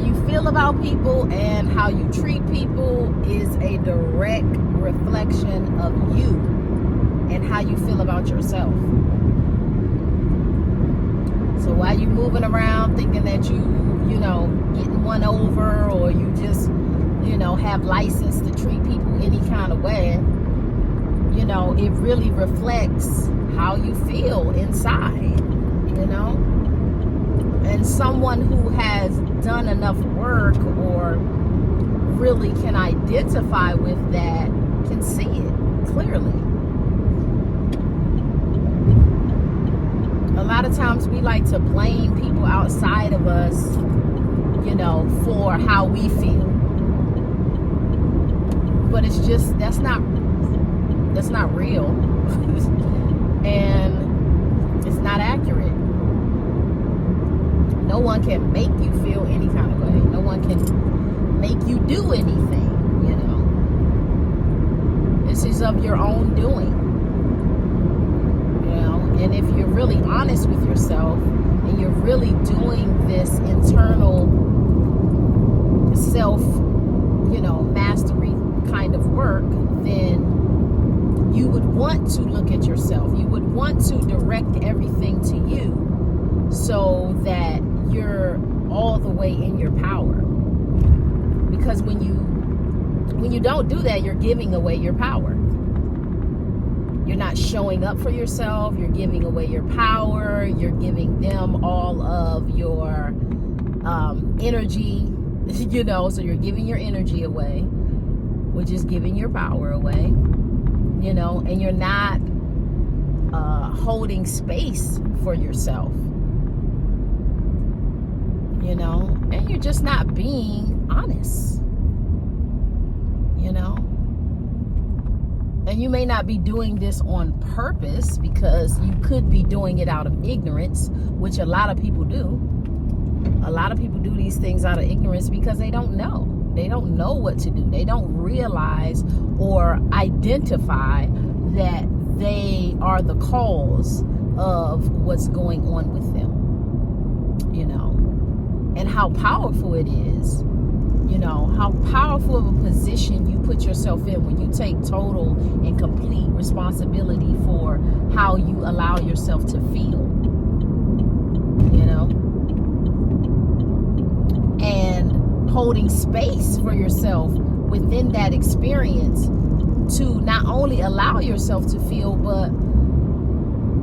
you feel about people and how you treat people is a direct reflection of you and how you feel about yourself. So while you moving around thinking that you know, getting one over, or you just, you know, have license to treat people any kind of way, you know, it really reflects how you feel inside, you know. And someone who has done enough work or really can identify with that can see it clearly. A lot of times we like to blame people outside of us, you know, for how we feel. But it's just, that's not real. And it's not accurate. No one can make you feel any kind of way. No one can make you do anything, you know. This is of your own doing. And if you're really honest with yourself and you're really doing this internal self, you know, mastery kind of work, then you would want to look at yourself. You would want to direct everything to you so that you're all the way in your power. Because when you don't do that, you're giving away your power. You're not showing up for yourself. You're giving away your power. You're giving them all of your energy, you know, so you're giving your energy away, which is giving your power away, you know, and you're not holding space for yourself, you know, and you're just not being honest, you know. And you may not be doing this on purpose, because you could be doing it out of ignorance, which a lot of people do. A lot of people do these things out of ignorance because they don't know. They don't know what to do. They don't realize or identify that they are the cause of what's going on with them, you know, and how powerful it is. You know, how powerful of a position you put yourself in when you take total and complete responsibility for how you allow yourself to feel, you know, and holding space for yourself within that experience to not only allow yourself to feel, but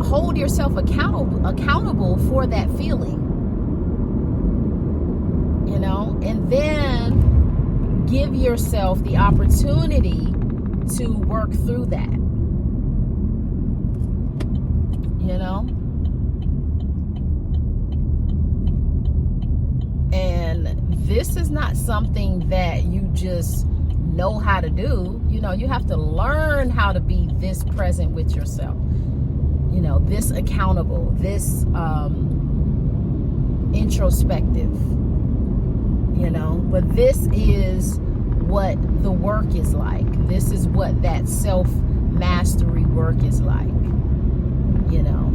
hold yourself accountable for that feeling. You know, and then give yourself the opportunity to work through that, you know. And this is not something that you just know how to do. You know, you have to learn how to be this present with yourself, you know, this accountable, this introspective. You know, but this is what the work is like. This is what that self-mastery work is like. You know,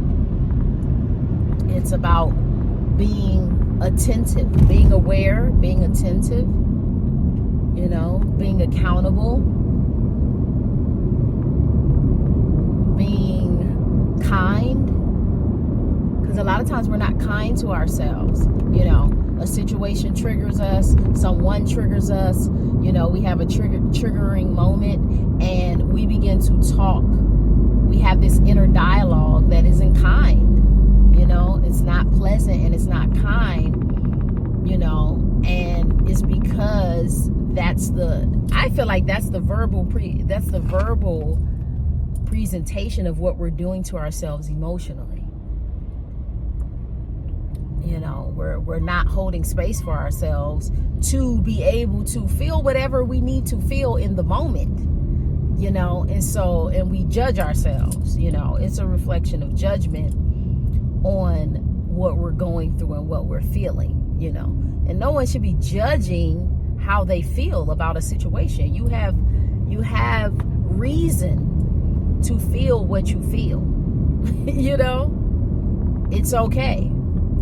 it's about being attentive, being aware, being attentive, you know, being accountable, being kind. Because a lot of times we're not kind to ourselves, you know. A situation triggers us, someone triggers us, you know, we have a triggering moment and we begin to talk. We have this inner dialogue that isn't kind, you know, it's not pleasant and it's not kind, you know, and it's because I feel like that's the verbal presentation of what we're doing to ourselves emotionally. You know, we're not holding space for ourselves to be able to feel whatever we need to feel in the moment, you know, and we judge ourselves, you know. It's a reflection of judgment on what we're going through and what we're feeling, you know. And no one should be judging how they feel about a situation. You have reason to feel what you feel. You know, it's okay.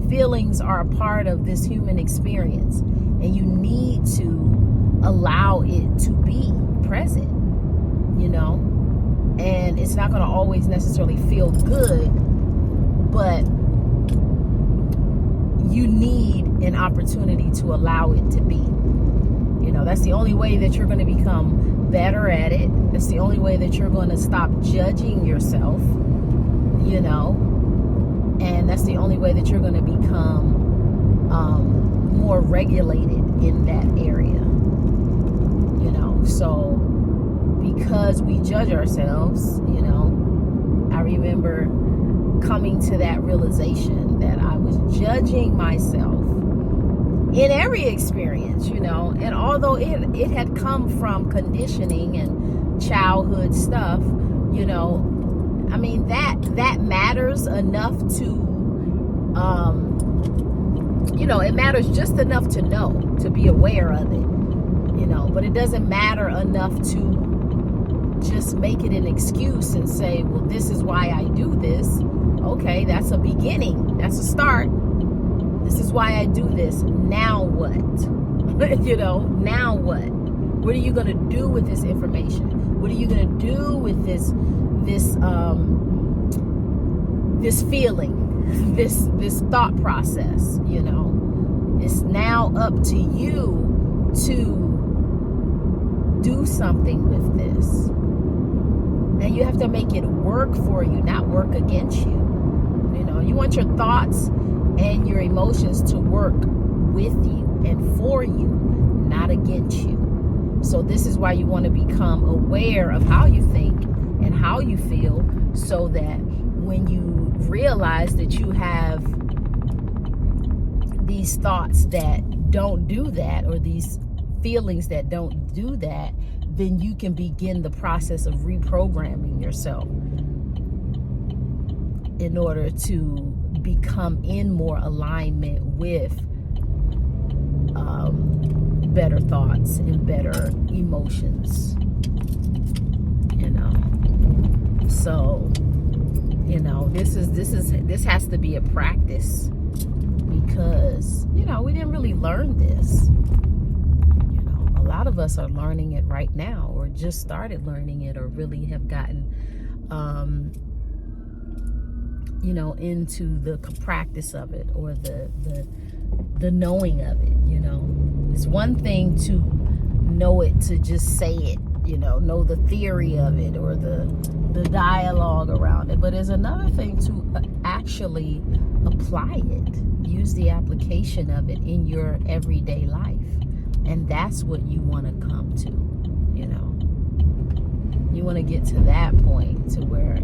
Feelings are a part of this human experience, and you need to allow it to be present, you know. And it's not going to always necessarily feel good, but you need an opportunity to allow it to be. You know, that's the only way that you're going to become better at it. That's the only way that you're going to stop judging yourself, you know. And that's the only way that you're going to become more regulated in that area, you know. So because we judge ourselves, you know, I remember coming to that realization that I was judging myself in every experience, you know. And although it had come from conditioning and childhood stuff, you know, I mean, that matters enough to, you know, it matters just enough to know, to be aware of it, you know, but it doesn't matter enough to just make it an excuse and say, well, this is why I do this. Okay, that's a beginning. That's a start. This is why I do this. Now what? You know, now what? What are you going to do with this information? What are you going to do with this feeling, this thought process? You know, it's now up to you to do something with this, and you have to make it work for you, not work against you. You know, you want your thoughts and your emotions to work with you and for you, not against you. So this is why you want to become aware of how you think and how you feel, so that when you realize that you have these thoughts that don't do that, or these feelings that don't do that, then you can begin the process of reprogramming yourself in order to become in more alignment with better thoughts and better emotions, you know. So, you know, this has to be a practice, because, you know, we didn't really learn this. You know, a lot of us are learning it right now, or just started learning it, or really have gotten you know, into the practice of it, or the knowing of it. You know, it's one thing to know it, to just say it, you know the theory of it, or the dialogue around it, but it's another thing to actually apply it, use the application of it in your everyday life. And that's what you want to come to, you know. You want to get to that point to where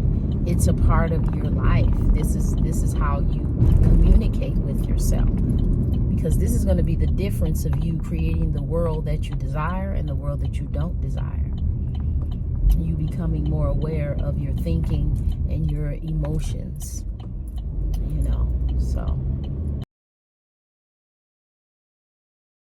it's a part of your life. This is how you communicate with yourself, because this is going to be the difference of you creating the world that you desire and the world that you don't desire. You becoming more aware of your thinking and your emotions, you know. So